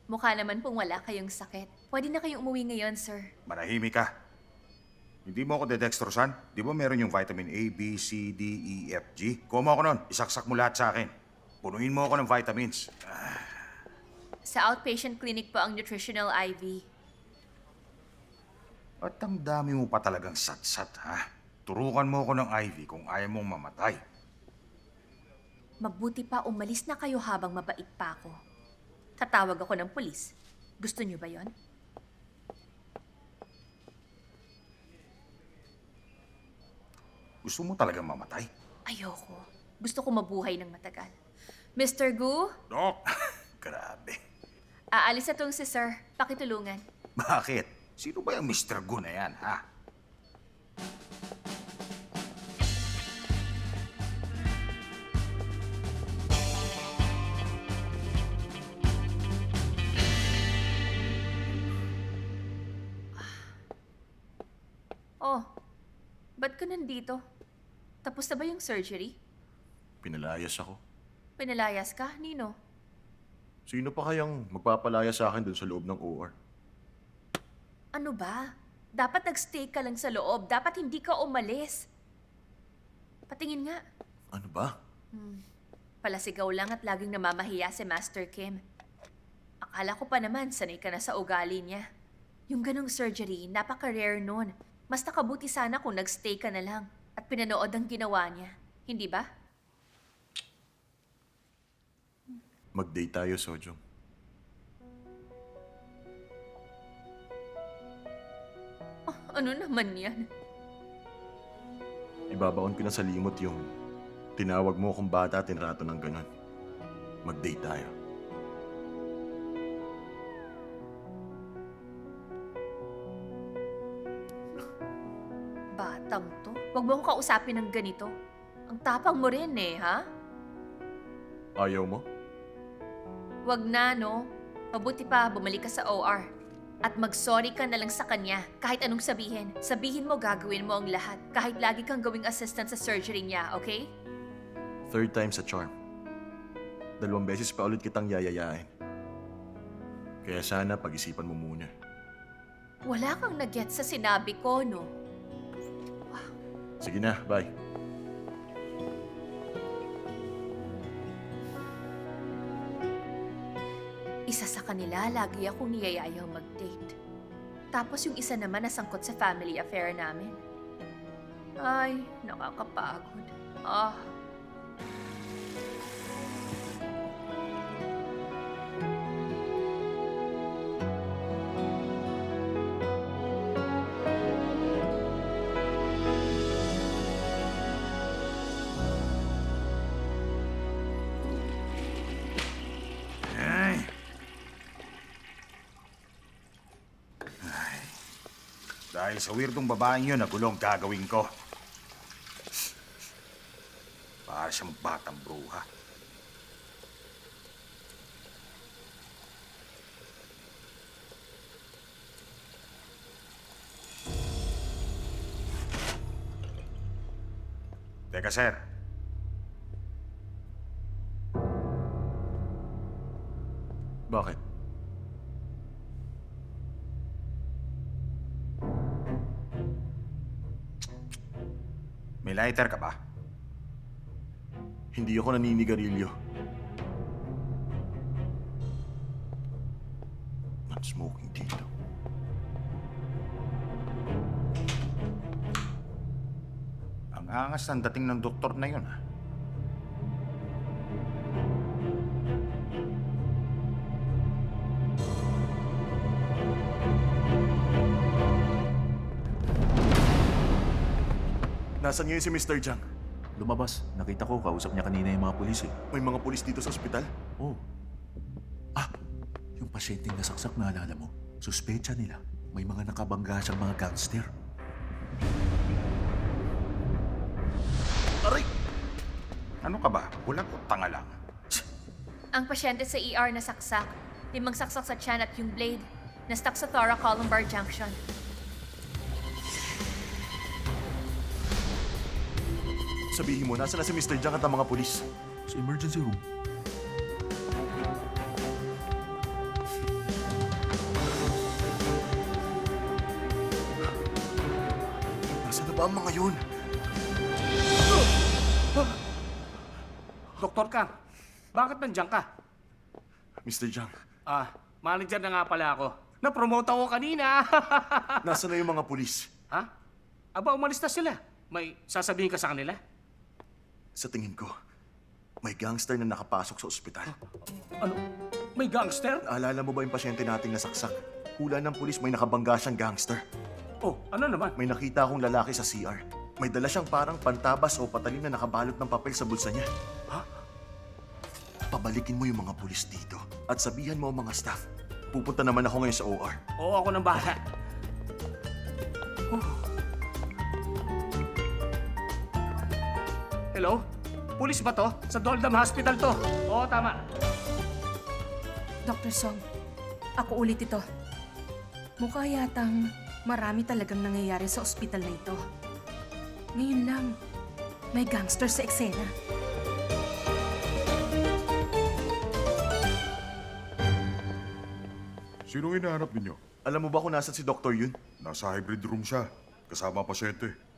Mukha naman pong wala kayong sakit. Pwede na kayong umuwi ngayon, sir. Manahimik ka. Hindi mo ako dedextrosan? Di ba meron yung vitamin A, B, C, D, E, F, G? Kuha mo ako nun. Isaksak mo lahat sa akin. Punuin mo ako ng vitamins. Sa outpatient clinic po ang nutritional IV. At ang dami mo pa talagang satsat, ha? Turukan mo ako ng IV kung ayaw mong mamatay. Mabuti pa umalis na kayo habang mabait pa ako. Tatawag ako ng pulis. Gusto niyo ba yon? Gusto mo talagang mamatay? Ayoko. Gusto ko mabuhay ng matagal. Mr. Gu, Dok! Grabe. aalis na tong si sir. Pakitulungan. Bakit? Sino ba yung Mr. Gu na yan, ha? Oh, ba't ka nandito? Tapos na ba yung surgery? Pinalayas ako. Pinalayas ka? Nino? Sino pa kayang magpapalaya sa akin dun sa loob ng OR? Ano ba? Dapat nagstay ka lang sa loob. Dapat hindi ka umalis. Patingin nga. Ano ba? Palasigaw lang at laging namamahiya si Master Kim. Akala ko pa naman sanay ka na sa ugali niya. Yung ganong surgery, napaka-rare nun. Mas nakabuti sana kung nagstay ka na lang at pinanood ang ginawa niya. Hindi ba? Mag-date tayo, Sojong. Oh, ano naman yan? Ibabaon ko na sa limot yung tinawag mo akong bata at tinrato ng ganun. Mag-date tayo. Batang to. Huwag mo akong kausapin ng ganito. Ang tapang mo rin eh, ha? Ayaw mo? Wag na, no? Mabuti pa, bumalik ka sa OR. At mag-sorry ka na lang sa kanya, kahit anong sabihin. Sabihin mo, gagawin mo ang lahat. Kahit lagi kang gawing assistant sa surgery niya, okay? 3rd time sa charm. 2 beses pa ulit kitang yayayain. Kaya sana pag-isipan mo muna. Wala kang nag-get sa sinabi ko, no? Sige na, bye. Isa sa kanila, lagi akong niyayayang mag-date. Tapos yung isa naman nasangkot sa family affair namin. Ay, nakakapagod. Ah. Dahil sa weirdong babaeng yun, nagulong gagawin ko. Para siyang batang bruha. Teka, sir. Bakit? May lighter ka ba? Hindi ako naninigarilyo. Non-smoking dito. Ang angas ng dating ng doktor na yun, ha? Nasaan ngayon si Mr. Jiang? Lumabas. Nakita ko, kausap niya kanina yung mga pulis eh. May mga pulis dito sa ospital? Oh. Ah, yung pasyenteng nasaksak, naalala mo? Suspecha nila, may mga nakabangga siyang mga gangster. Aray! Ano ka ba? Bulag o tanga lang? Ang pasyente sa ER na saksak, 5 saksak sa tiyan at yung blade, na-stuck sa thoracolumbar junction. Sabihin mo, nasa na si Mr. Jiang at ang mga pulis? Sa emergency room. Nasaan na ba ang mga yun? Doktor Kang, bakit nandiyan ka? Mr. Jiang, Manager na nga pala ako. Na-promote ako kanina. nasaan na yung mga pulis? Ha? Aba, umalis na sila. May sasabihin ka sa kanila? Sa tingin ko, may gangster na nakapasok sa ospital. Ano? May gangster? Naalala mo ba yung pasyente nating nasaksak? Hula ng pulis, may nakabangga siyang gangster. Oh, ano naman? May nakita akong lalaki sa CR. May dala siyang parang pantabas o patalim na nakabalot ng papel sa bulsa niya. Ha? Pabalikin mo yung mga pulis dito at sabihan mo ang mga staff. Pupunta naman ako ngayon sa OR. Oo, ako nang bahala. Hello? Pulis ba to? Sa Doldam Hospital to. Oo, tama. Dr. Song, ako ulit ito. Mukha yatang marami talagang nangyayari sa ospital na ito. Ngayon lang, may gangster sa eksena. Sino hinahanap ninyo? Alam mo ba kung nasan si Dr. Yun? Nasa hybrid room siya. Kasama ang pasyente.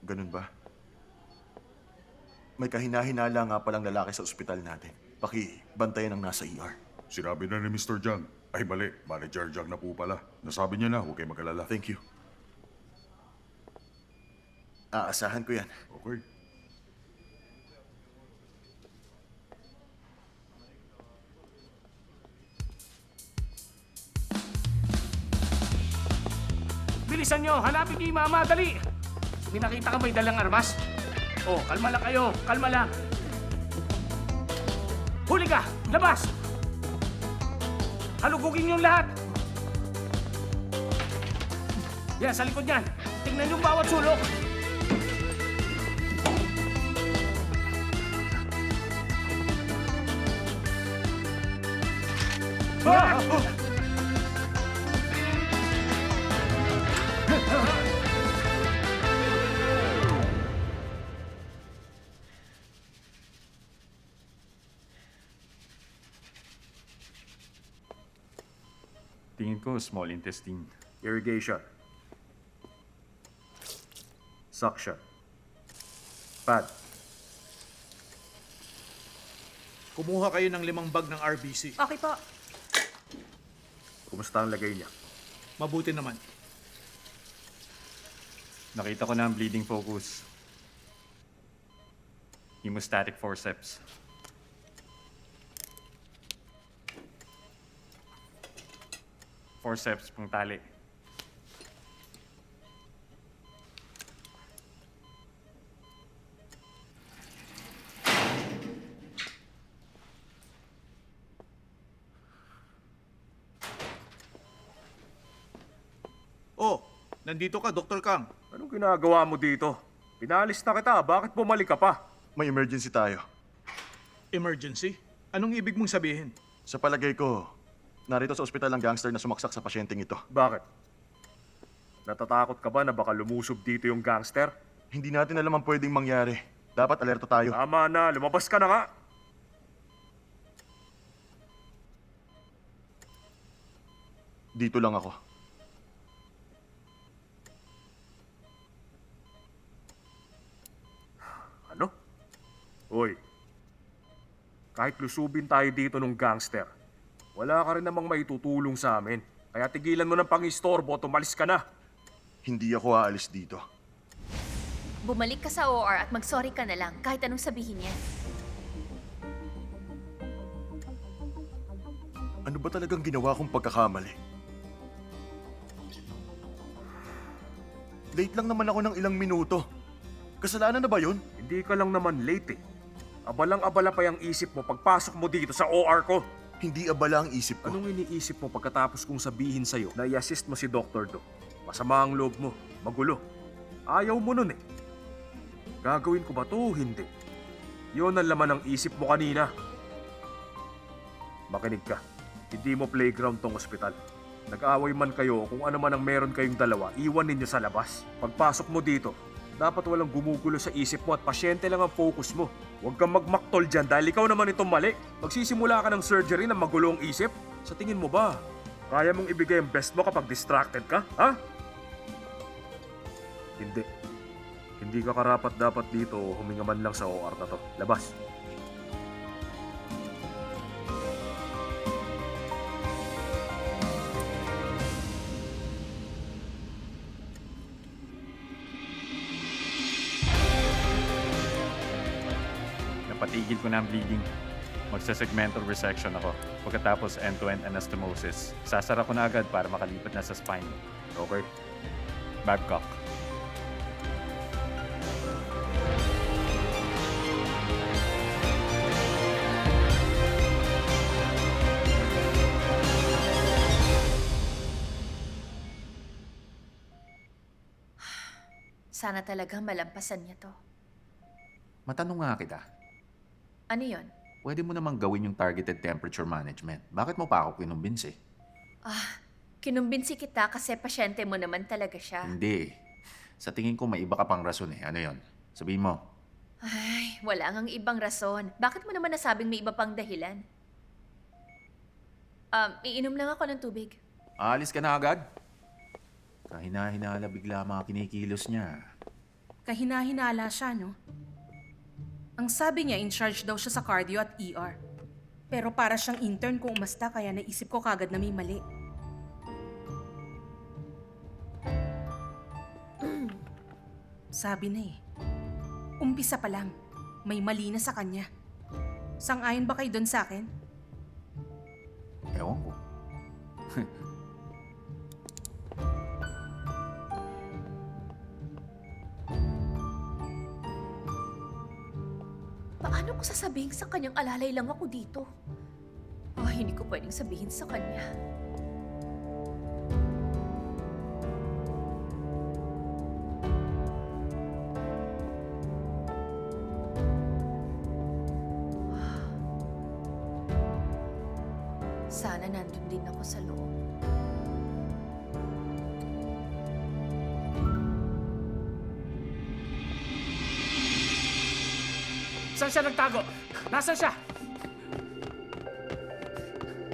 Ganun ba? May kahina-hinala nga palang lalaki sa ospital natin. Bantayan ang nasa ER. Sinabi na ni Mr. Jiang. Ay mali, Manager Jiang na po pala. Nasabi niya na, huwag kayo mag-alala. Thank you. Aasahan ko yan. Okay. Bilisan nyo! Hanapin niyo yung mama! Dali! May nakita ka may dalang armas? Oh, kalma lang kayo. Kalma lang. Huli ka! Labas! Halugugin yung lahat! Yan, sa likod yan. Tingnan yung bawat sulok. Ah! Tingin ko, small intestine. Irrigation. Suction. Pad. Kumuha kayo ng 5 bag ng RBC. Okay po. Kumusta ang lagay niya? Mabuti naman. Nakita ko na ang bleeding focus. Hemostatic forceps. Forceps pang tali. Nandito ka, Dr. Kang. Anong ginagawa mo dito? Pinalis na kita, bakit bumalik ka pa? May emergency tayo. Emergency? Anong ibig mong sabihin? Sa palagay ko, narito sa ospital ang gangster na sumaksak sa pasyenteng ito. Bakit? Natatakot ka ba na baka lumusob dito yung gangster? Hindi natin alam ang pwedeng mangyari. Dapat alerto tayo. Tama na, lumabas ka na nga. Dito lang ako. Ano? Uy, kahit lusubin tayo dito ng gangster, wala ka rin namang maitutulong sa amin. Kaya tigilan mo ng pangistorbo at umalis ka na. Hindi ako aalis dito. Bumalik ka sa OR at mag-sorry ka na lang kahit anong sabihin niya. Ano ba talagang ginawa kong pagkakamali? Late lang naman ako ng ilang minuto. Kasalanan na ba yun? Hindi ka lang naman late eh. Abalang-abala pa yung isip mo pagpasok mo dito sa OR ko. Hindi abala ang isip ko. Anong iniisip mo pagkatapos kong sabihin sa'yo na i-assist mo si Dr. Do? Masama ang loob mo, magulo. Ayaw mo nun eh. Gagawin ko ba to? Hindi. Yun ang laman ng isip mo kanina. Makinig ka. Hindi mo playground tong ospital. Nag-away man kayo kung ano man ang meron kayong dalawa, iwan ninyo sa labas. Pagpasok mo dito, dapat walang gumugulo sa isip mo at pasyente lang ang focus mo. Huwag kang magmaktol dyan dahil ikaw naman itong mali. Magsisimula ka ng surgery na magulo ang isip? Sa tingin mo ba, kaya mong ibigay ang best mo kapag distracted ka? Ha? Hindi. Hindi ka karapat dapat dito o huminga man lang sa OR na to. Labas. Napatigil ko na ang bleeding. Magsa-segmental resection ako. Pagkatapos end-to-end anastomosis. Sasara ko na agad para makalipat na sa spine. Okay. Babcock. Sana talagang malampasan niya to. Matanong nga kita, Ano yon? pwede mo namang gawin yung targeted temperature management. Bakit mo pa ako kinumbinsi? Kinumbinsi kita kasi pasyente mo naman talaga siya. Hindi. Sa tingin ko may iba ka pang rason eh. Ano yon? Sabihin mo. Ay, wala ngang ibang rason. Bakit mo naman nasabing may iba pang dahilan? Iinom lang ako ng tubig. Aalis ka na agad? Kahina-hinala bigla mga kinikilos niya. Kahina-hinala siya, no? Ang sabi niya, in charge daw siya sa cardio at ER. Pero para siyang intern kung umasta, kaya naisip ko kagad na may mali. Sabi na eh. Umpisa pa lang, may mali na sa kanya. Sang-ayon ba kayo doon sa akin? Ewan ko. Paano ko sasabihin sa kanyang alalay lang ako dito? Hindi ko pwedeng sabihin sa kanya. Sana nandun din ako sa loob. Saan siya nagtago? Nasaan siya?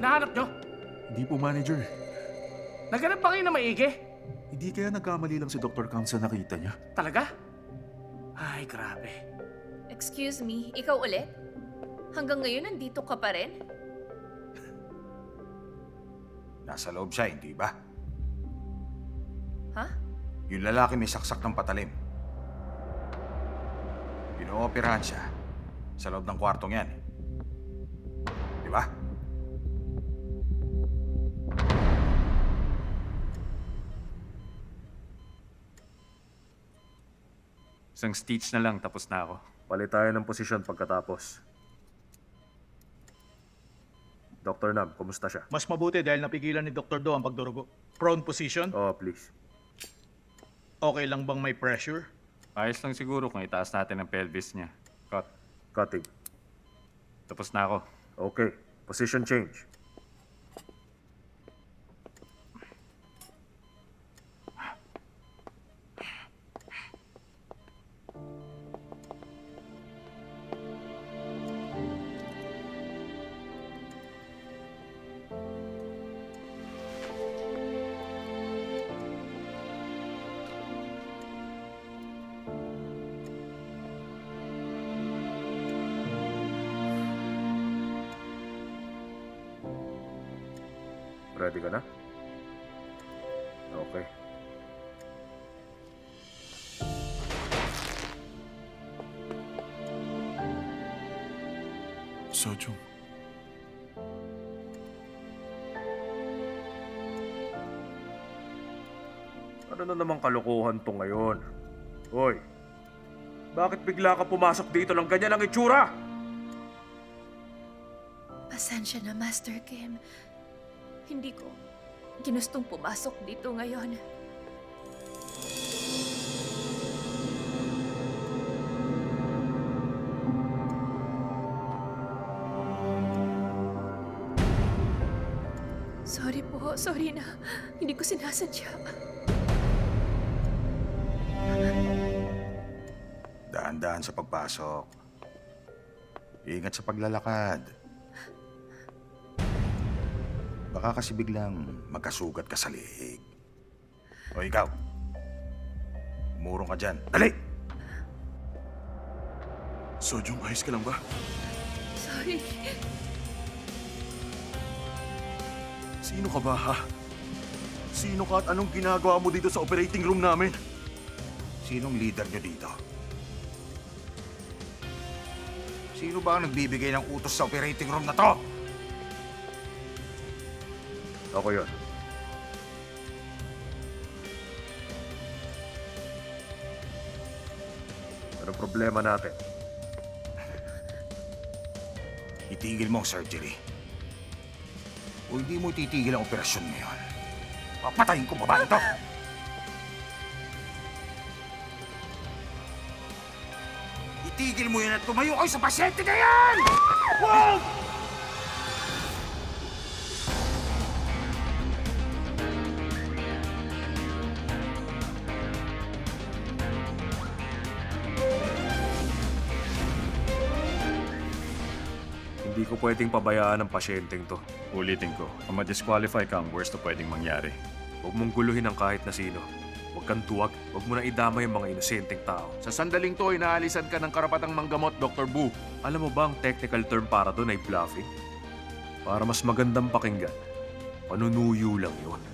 Nahanap nyo? Hindi po, manager. Naghanap pa kayo na maigi? Hindi kaya nagkamali lang si Dr. Kang sa nakita niya? Talaga? Ay, grabe. Excuse me, ikaw ulit? Hanggang ngayon nandito ka pa rin? Nasa loob siya, hindi ba? Ha? Yung lalaki may saksak ng patalim. Inooperahan siya sa loob ng kwartong yan. Di ba? Isang stitch na lang, tapos na ako. Palit tayo ng posisyon pagkatapos. Dr. Nam, kumusta siya? Mas mabuti dahil napigilan ni Dr. Do ang pagdurugo. Prone position. Oh, please. Okay lang bang may pressure? Ayos lang siguro kung itaas natin ang pelvis niya. Cut. Cutting. Tapos na ako. Okay. Position change. Ready ka na? Okay. Sojung, Ano na namang kalokohan to ngayon? Hoy, bakit bigla ka pumasok dito ng ganyan ang itsura? Pasensya na, Master Kim. Hindi ko ginustong pumasok dito ngayon. Sorry po, sorry na. Hindi ko sinasadya. Dahan-dahan sa pagpasok. Ingat sa paglalakad. Baka kasi biglang magkasugat ka sa liig. O ikaw, umurong ka dyan. Dali! Sojung, ayos ka lang ba? Sorry. Sino ka ba, ha? Sino ka at anong ginagawa mo dito sa operating room namin? Sinong leader nyo dito? Sino ba ang nagbibigay ng utos sa operating room na to? Ako yun. Anong problema natin? Itigil mo ang surgery. O hindi mo titigil ang operasyon ngayon. Papatayin ko babae ito! Itigil mo yan at tumayo kayo sa pasyente na yan! Wag! Hindi ko pwedeng pabayaan ang pasyenteng to. Ulitin ko, kung ma-disqualify ka, ang worst na pwedeng mangyari. Huwag mong guluhin ang kahit na sino. Huwag kang tuwag. Huwag mo na idama yung mga inosenteng tao. Sa sandaling to, inaalisan ka ng karapatang manggamot, Dr. Bu. Alam mo ba ang technical term para doon ay bluffing? Para mas magandang pakinggan, panunuyo lang yun.